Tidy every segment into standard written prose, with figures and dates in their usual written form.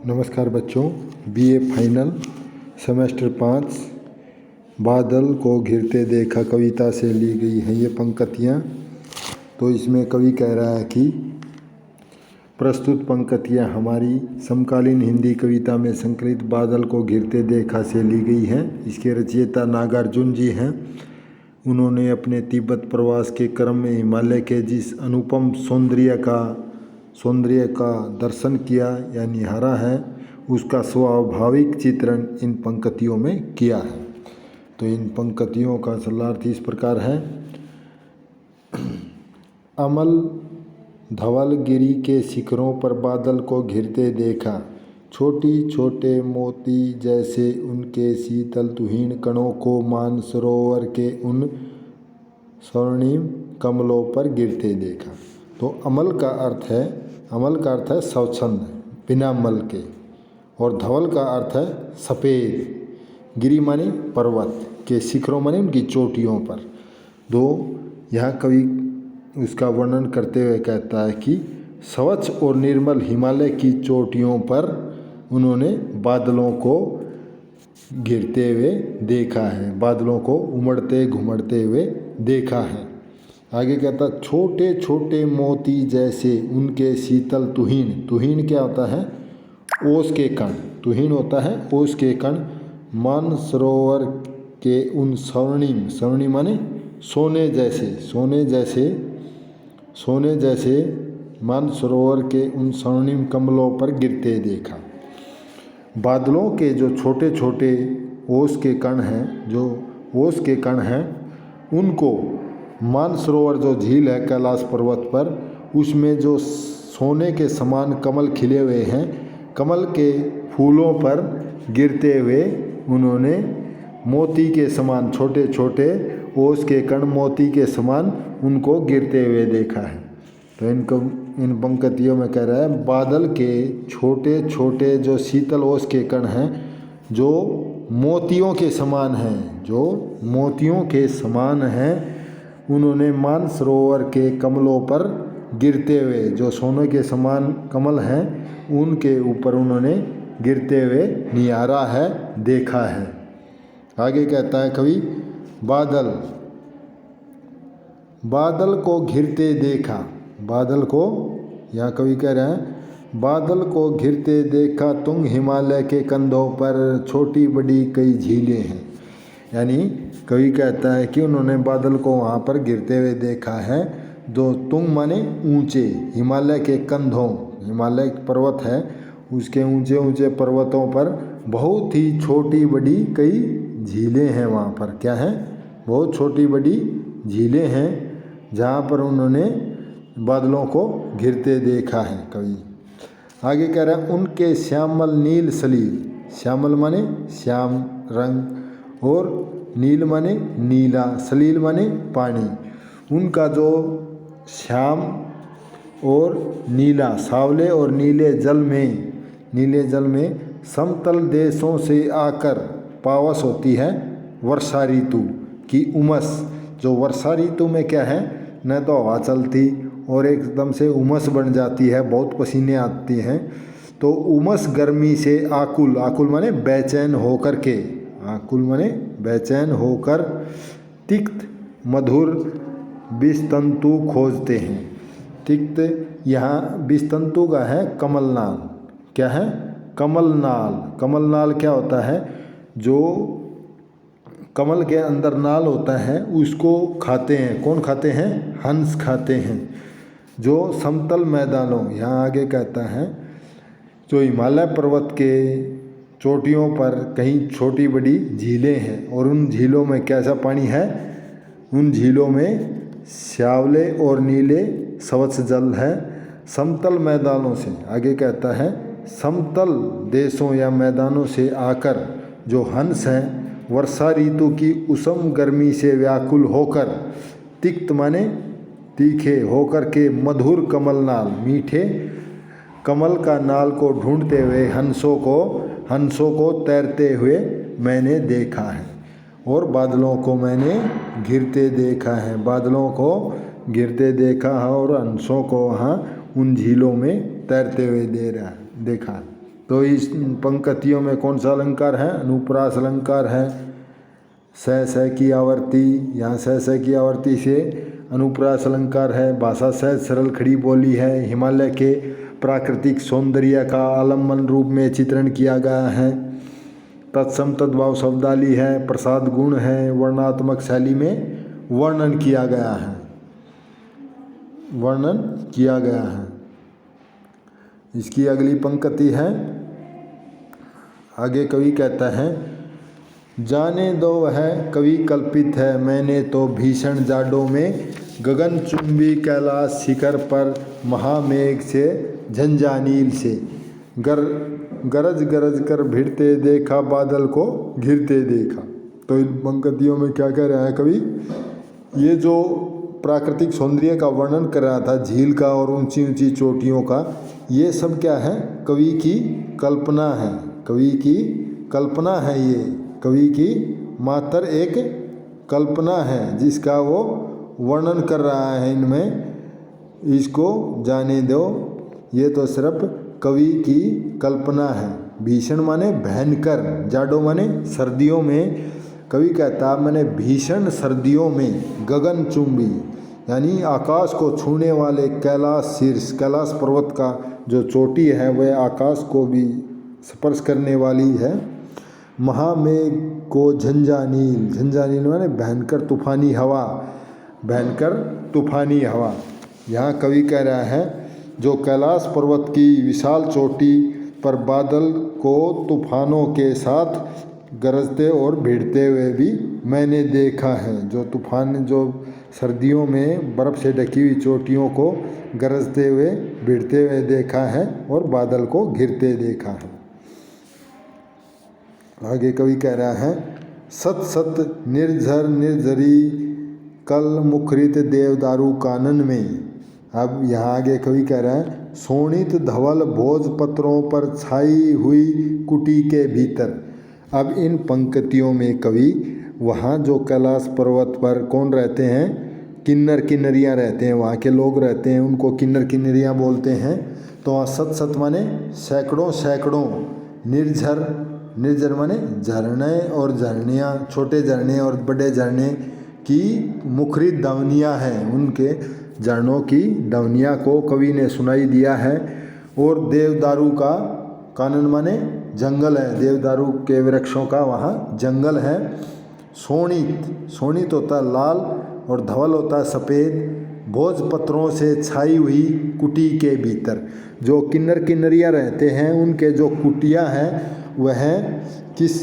नमस्कार बच्चों, BA final semester 5 बादल को घिरते देखा कविता से ली गई हैं ये पंक्तियाँ। तो इसमें कवि कह रहा है कि प्रस्तुत पंक्तियाँ हमारी समकालीन हिंदी कविता में संकलित बादल को घिरते देखा से ली गई हैं। इसके रचयिता नागार्जुन जी हैं। उन्होंने अपने तिब्बत प्रवास के क्रम में हिमालय के जिस अनुपम सौंदर्य का दर्शन किया या निहारा है, उसका स्वाभाविक चित्रण इन पंक्तियों में किया है। तो इन पंक्तियों का सरलार्थ इस प्रकार है। अमल धवलगिरी के शिखरों पर बादल को घिरते देखा, छोटी छोटे मोती जैसे उनके शीतल तुहिन कणों को मानसरोवर के उन स्वर्णिम कमलों पर गिरते देखा। तो अमल का अर्थ है स्वच्छंद, बिना मल के, और धवल का अर्थ है सफ़ेद। गिरी माने पर्वत के, शिखरों माने उनकी चोटियों पर। दो यहाँ कवि उसका वर्णन करते हुए कहता है कि स्वच्छ और निर्मल हिमालय की चोटियों पर उन्होंने बादलों को गिरते हुए देखा है, बादलों को उमड़ते घुमड़ते हुए देखा है। आगे कहता छोटे छोटे मोती जैसे उनके शीतल तुहिन क्या होता है? ओस के कण। तुहिन होता है ओस के कण। मानसरोवर के उन स्वर्णिम माने सोने जैसे मानसरोवर के उन स्वर्णिम कमलों पर गिरते देखा। बादलों के जो छोटे छोटे ओस के कण हैं, उनको मानसरोवर जो झील है कैलाश पर्वत पर, उसमें जो सोने के समान कमल खिले हुए हैं, कमल के फूलों पर गिरते हुए उन्होंने मोती के समान छोटे छोटे ओस के कण मोती के समान उनको गिरते हुए देखा है। तो इन पंक्तियों में कह रहा है बादल के छोटे छोटे जो शीतल ओस के कण हैं, जो मोतियों के समान हैं, उन्होंने मानसरोवर के कमलों पर गिरते हुए, जो सोने के समान कमल हैं, उनके ऊपर उन्होंने गिरते हुए निहारा है, देखा है। आगे कहता है कवि बादल को घिरते देखा। बादल को, यहाँ कवि कह रहे हैं बादल को घिरते देखा तुंग हिमालय के कंधों पर छोटी बड़ी कई झीलें हैं। यानी कवि कहता है कि उन्होंने बादल को वहाँ पर गिरते हुए देखा है। जो तुंग माने ऊंचे, हिमालय के कंधों, हिमालय पर्वत है, उसके ऊंचे ऊंचे पर्वतों पर बहुत ही छोटी बड़ी कई झीलें हैं। वहाँ पर क्या है? बहुत छोटी बड़ी झीलें हैं, जहाँ पर उन्होंने बादलों को घिरते देखा है। कवि आगे कह रहा है उनके श्यामल नील सलील, श्यामल माने श्याम रंग, और नील माने नीला, सलील माने पानी। उनका जो श्याम और नीला, सावले और नीले जल में समतल देशों से आकर पावस होती है वर्षा ऋतु की उमस। जो वर्षा ऋतु में क्या है, न तो हवा चलती और एकदम से उमस बन जाती है, बहुत पसीने आती हैं। तो उमस गर्मी से आकुल माने बेचैन होकर के, आकुल माने बेचैन होकर तिक्त मधुर विषतंतु खोजते हैं। तिक्त यहाँ विषतंतु का है कमलनाल। क्या है? कमलनाल क्या होता है? जो कमल के अंदर नाल होता है, उसको खाते हैं। कौन खाते हैं? हंस खाते हैं। जो समतल मैदानों, यहाँ आगे कहता है जो हिमालय पर्वत के चोटियों पर कहीं छोटी बड़ी झीलें हैं, और उन झीलों में कैसा पानी है? उन झीलों में श्यावले और नीले स्वच्छ जल है। समतल मैदानों से, आगे कहता है समतल देशों या मैदानों से आकर जो हंस हैं, वर्षा ऋतु की उष्ण गर्मी से व्याकुल होकर, तिक्त माने तीखे होकर के मधुर कमलनाल, मीठे कमल का नाल को ढूंढते हुए हंसों को तैरते हुए मैंने देखा है, और बादलों को मैंने घिरते देखा है। बादलों को घिरते देखा है और हंसों को वहाँ उन झीलों में तैरते हुए देखा। तो इस पंक्तियों में कौन सा अलंकार है? अनुप्रास अलंकार है। स की आवर्ती, यहाँ स की आवर्ती से अनुप्रास अलंकार है। भाषा सहज सरल खड़ी बोली है। हिमालय के प्राकृतिक सौंदर्य का आलम्बन रूप में चित्रण किया गया है। तत्सम तद्भाव शब्दावली है। प्रसाद गुण है। वर्णात्मक शैली में वर्णन किया गया है, वर्णन किया गया है। इसकी अगली पंक्ति है, आगे कवि कहता है, जाने दो है कवि कल्पित है, मैंने तो भीषण जाडों में गगनचुंबी कैलाश शिखर पर महामेघ से झंझानील से गरज गरज कर भिड़ते देखा, बादल को घिरते देखा। तो इन पंक्तियों में क्या कह रहा है कवि? ये जो प्राकृतिक सौंदर्य का वर्णन कर रहा था, झील का और ऊंची ऊंची चोटियों का, ये सब क्या है? कवि की कल्पना है। कवि की कल्पना है। ये कवि की मात्र एक कल्पना है जिसका वो वर्णन कर रहा है इनमें। इसको जाने दो, ये तो सिर्फ कवि की कल्पना है। भीषण माने भयंकर, जाडो माने सर्दियों में। कवि कहता मैंने भीषण सर्दियों में गगनचुंबी यानी आकाश को छूने वाले कैलाश शीर्ष, कैलाश पर्वत का जो चोटी है वह आकाश को भी स्पर्श करने वाली है। महामेघ को झंझानील, झंझानील माने भयंकर तूफानी हवा, भयंकर तूफानी हवा। यहाँ कवि कह रहा है जो कैलाश पर्वत की विशाल चोटी पर बादल को तूफानों के साथ गरजते और भिड़ते हुए भी मैंने देखा है। जो तूफान, जो सर्दियों में बर्फ़ से ढकी हुई चोटियों को गरजते हुए भिड़ते हुए देखा है और बादल को घिरते देखा है। आगे कवि कह रहा है, सत सत निर्झर निर्झरी कल मुखरित देवदारू कानन में। अब यहाँ आगे कवि कह रहा है, शोणित धवल भोज पत्रों पर छाई हुई कुटी के भीतर। अब इन पंक्तियों में कवि वहाँ जो कैलाश पर्वत पर कौन रहते हैं? किन्नर किन्नरियाँ रहते हैं, वहाँ के लोग रहते हैं, उनको किन्नर किन्नरियाँ बोलते हैं। तो वहाँ सत सत माने सैकड़ों सैकड़ों, निर्झर, निर्झर माने झरने और झरनियाँ, छोटे झरने और बड़े झरने की मुखरित दवनियाँ हैं, उनके झरनों की दवनियाँ को कवि ने सुनाई दिया है। और देवदारू का कानन माने जंगल है, देवदारू के वृक्षों का वहाँ जंगल है। शोणित, शोणित होता है लाल और धवल होता है सफ़ेद। भोजपत्रों से छाई हुई कुटी के भीतर, जो किन्नर किन्नरियाँ रहते हैं उनके जो कुटिया हैं वह किस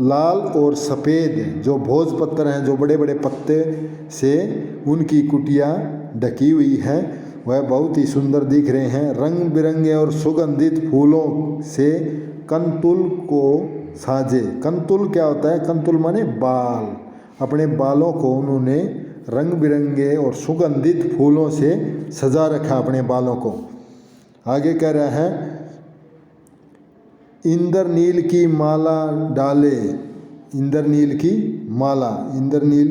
लाल और सफ़ेद जो भोजपत्र हैं, जो बड़े बड़े पत्ते से उनकी कुटिया ढकी हुई हैं, वह बहुत ही सुंदर दिख रहे हैं। रंग बिरंगे और सुगंधित फूलों से कंतुल को साजे। कंतुल क्या होता है? कंतुल माने बाल। अपने बालों को उन्होंने रंग बिरंगे और सुगंधित फूलों से सजा रखा अपने बालों को। आगे कह रहा है, इंद्रनील की माला डाले। इंद्रनील की माला, इंद्रनील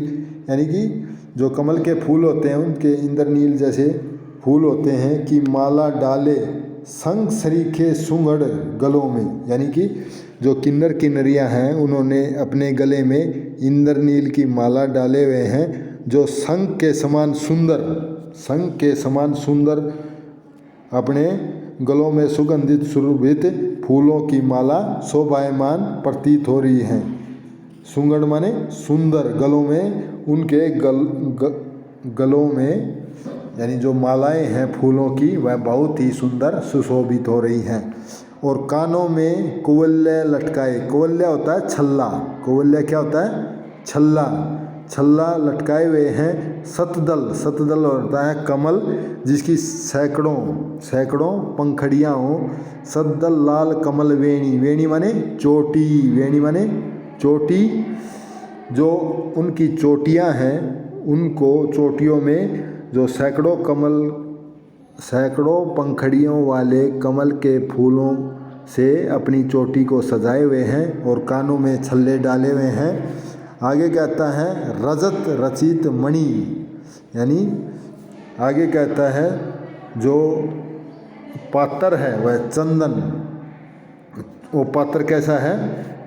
यानी कि जो कमल के फूल होते हैं उनके इंद्रनील जैसे फूल होते हैं कि माला डाले संग सरीखे सुंगड़ गलों में। यानी कि जो किन्नर किन्नरियाँ हैं उन्होंने अपने गले में इंद्रनील की माला डाले हुए हैं, जो संग के समान सुंदर, संग के समान सुंदर अपने गलों में सुगंधित सुरभित फूलों की माला शोभायमान प्रतीत हो रही हैं। सुंगड़ माने सुंदर, गलों में उनके गलों में यानी जो मालाएं हैं फूलों की वह बहुत ही सुंदर सुशोभित हो रही हैं। और कानों में कुवल्य लटकाए। कुवल्य होता है छल्ला, कुवल्य क्या होता है? छल्ला, छल्ला लटकाए हुए हैं। सतदल, सतदल होता है कमल जिसकी सैकड़ों सैकड़ों पंखड़ियाँ हों। सतदल लाल कमल वेणी, वेणी माने चोटी, वेणी माने चोटी। जो उनकी चोटियाँ हैं उनको चोटियों में जो सैकड़ों कमल, सैकड़ों पंखड़ियों वाले कमल के फूलों से अपनी चोटी को सजाए हुए हैं और कानों में छल्ले डाले हुए हैं। आगे कहता है रजत रचित मणि, यानी आगे कहता है जो पात्र है वह चंदन, वो पात्र कैसा है?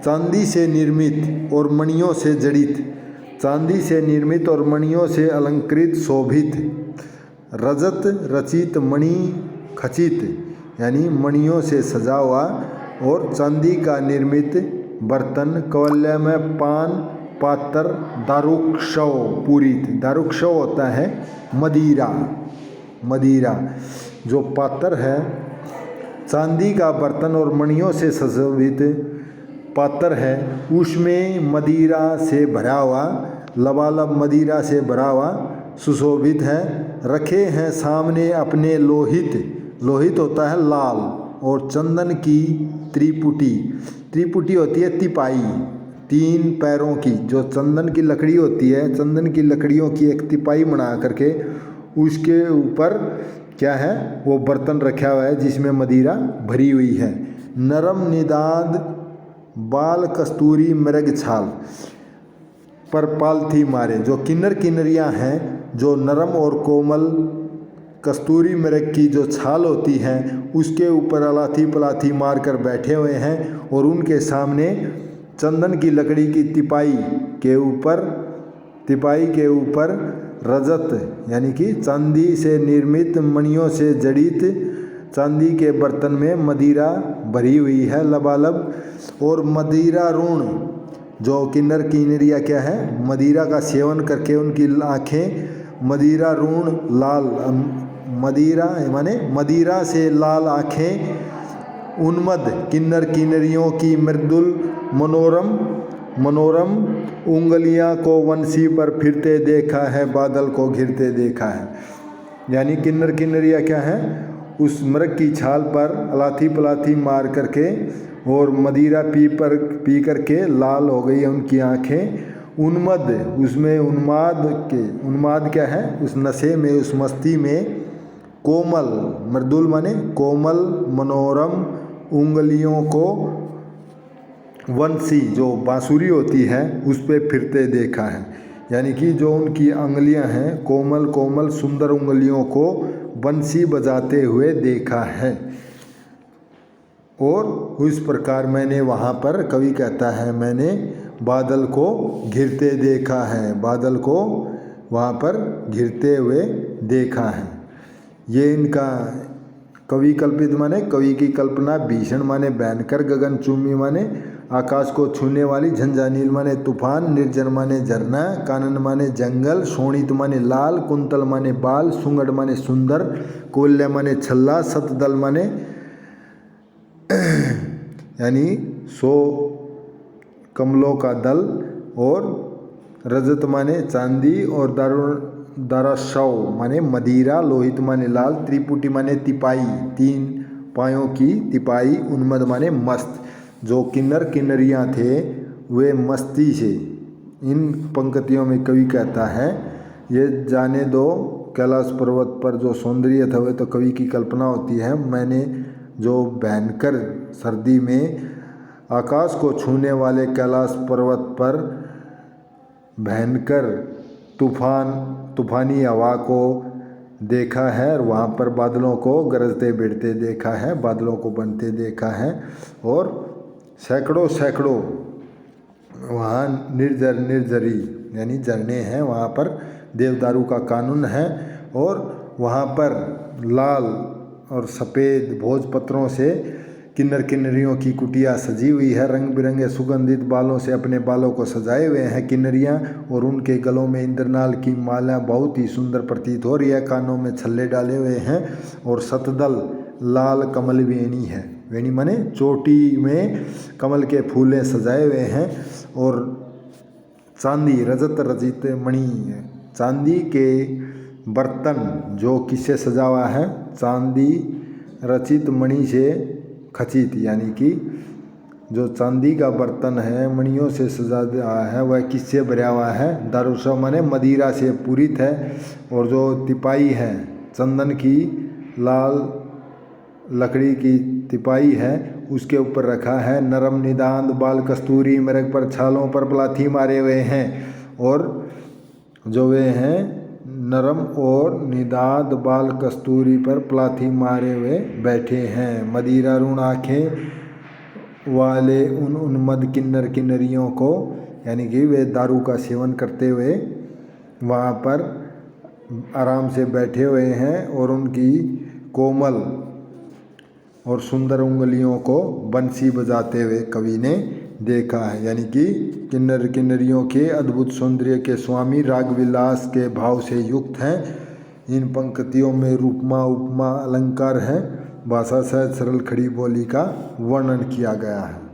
चांदी से निर्मित और मणियों से जड़ित, चांदी से निर्मित और मणियों से अलंकृत शोभित, रजत रचित मणि खचित यानी मणियों से सजा हुआ और चांदी का निर्मित बर्तन, कौल्य में पान पात्र, दारुक्षव पूरित, दारुक्षव होता है मदिरा, मदिरा जो पात्र है, चांदी का बर्तन और मणियों से सुशोभित पात्र है, उसमें मदिरा से भरा हुआ, लबालब मदिरा से भरा हुआ सुशोभित है, रखे हैं सामने अपने लोहित, लोहित होता है लाल, और चंदन की त्रिपुटी, त्रिपुटी होती है तिपाई, 3 पैरों की जो चंदन की लकड़ी होती है, चंदन की लकड़ियों की एक तिपाई बना करके उसके ऊपर क्या है वो बर्तन रखा हुआ है जिसमें मदिरा भरी हुई है। नरम निदाद बाल कस्तूरी मृग छाल पर पालथी मारे, जो किन्नर किन्नरियाँ हैं जो नरम और कोमल कस्तूरी मृग की जो छाल होती है उसके ऊपर अलाथी पलाथी मार कर बैठे हुए हैं, और उनके सामने चंदन की लकड़ी की तिपाई के ऊपर, तिपाई के ऊपर रजत यानी कि चांदी से निर्मित मणियों से जड़ित चांदी के बर्तन में मदिरा भरी हुई है लबालब, और मदिरा ऋण जो किन्नर किन्नरिया क्या है मदिरा का सेवन करके उनकी आँखें मदिरा ऋण लाल, मदिरा माने मदिरा से लाल आँखें उन्मद किन्नर किन्नरियों की मृदुल मनोरम मनोरम उंगलियां को वंशी पर फिरते देखा है, बादल को घिरते देखा है। यानी किन्नर किन्नरिया क्या है उस मृग की छाल पर अलाथी पलाथी मार करके और मदिरा पी करके लाल हो गई है उनकी आँखें, उन्मद उसमें उन्माद क्या है उस नशे में, उस मस्ती में, कोमल मृदुल माने कोमल मनोरम उंगलियों को वंशी जो बांसुरी होती है उस पे फिरते देखा है। यानी कि जो उनकी उंगलियां हैं कोमल कोमल सुंदर उंगलियों को बंसी बजाते हुए देखा है। और उस प्रकार मैंने वहाँ पर कवि कहता है मैंने बादल को घिरते देखा है, बादल को वहाँ पर घिरते हुए देखा है। ये इनका कवि कल्पित माने कवि की कल्पना, भीषण माने भयंकर, गगनचुंबी माने आकाश को छूने वाली, झंझानील माने तूफान, निर्जन माने झरना, कानन माने जंगल, शोणित माने लाल, कुंतल माने बाल, सुंगड़ माने सुंदर, कोल्य माने छल्ला, सतदल माने यानी 100 कमलों का दल, और रजत माने चांदी, और दाराशव माने मदिरा, लोहित माने लाल, त्रिपुटी माने तिपाई 3 पायों की तिपाई, उन्मद माने मस्त। जो किन्नर किन्नरियाँ थे वे मस्ती से, इन पंक्तियों में कवि कहता है ये जाने दो कैलाश पर्वत पर जो सौंदर्य था वह तो कवि की कल्पना होती है, मैंने जो भयंकर सर्दी में आकाश को छूने वाले कैलाश पर्वत पर भयंकर तूफानी हवा को देखा है, और वहाँ पर बादलों को गरजते बिड़ते देखा है, बादलों को बनते देखा है, और सैकड़ों सैकड़ों वहाँ निर्जरी यानी झरने हैं, वहाँ पर देवदारू का कानून है, और वहाँ पर लाल और सफ़ेद भोजपत्रों से किन्नर किन्नरियों की कुटिया सजी हुई है, रंग बिरंगे सुगंधित बालों से अपने बालों को सजाए हुए हैं किन्नरियाँ, और उनके गलों में इंद्रनाल की माला बहुत ही सुंदर प्रतीत हो रही है, कानों में छल्ले डाले हुए हैं, और सतदल लाल कमल वेणी है, वेणी माने चोटी में कमल के फूलें सजाए हुए हैं, और चांदी रजत रचित मणि, चांदी के बर्तन जो किससे सजा हुआ है, चांदी रचित मणि से खचित, यानी कि जो चांदी का बर्तन है मणियों से सजा हुआ है वह किससे भरा हुआ है, दारुशव माने मदिरा से पूरित है, और जो तिपाई है चंदन की लाल लकड़ी की तिपाई है उसके ऊपर रखा है, नरम निदान बाल कस्तूरी मृग पर छालों पर पलाथी मारे हुए हैं, और जो वे हैं नरम और निदाद बाल कस्तूरी पर पलाथी मारे हुए बैठे हैं, मदिरा ऋण आँखें वाले उन उन्मद किन्नर किन्नरियों को, यानी कि वे दारू का सेवन करते हुए वहाँ पर आराम से बैठे हुए हैं और उनकी कोमल और सुंदर उंगलियों को बंसी बजाते हुए कवि ने देखा है। यानी कि किन्नर किन्नरियों के अद्भुत सौंदर्य के स्वामी राग विलास के भाव से युक्त हैं। इन पंक्तियों में रूपमा उपमा अलंकार है, भाषा सहज सरल खड़ी बोली का वर्णन किया गया है।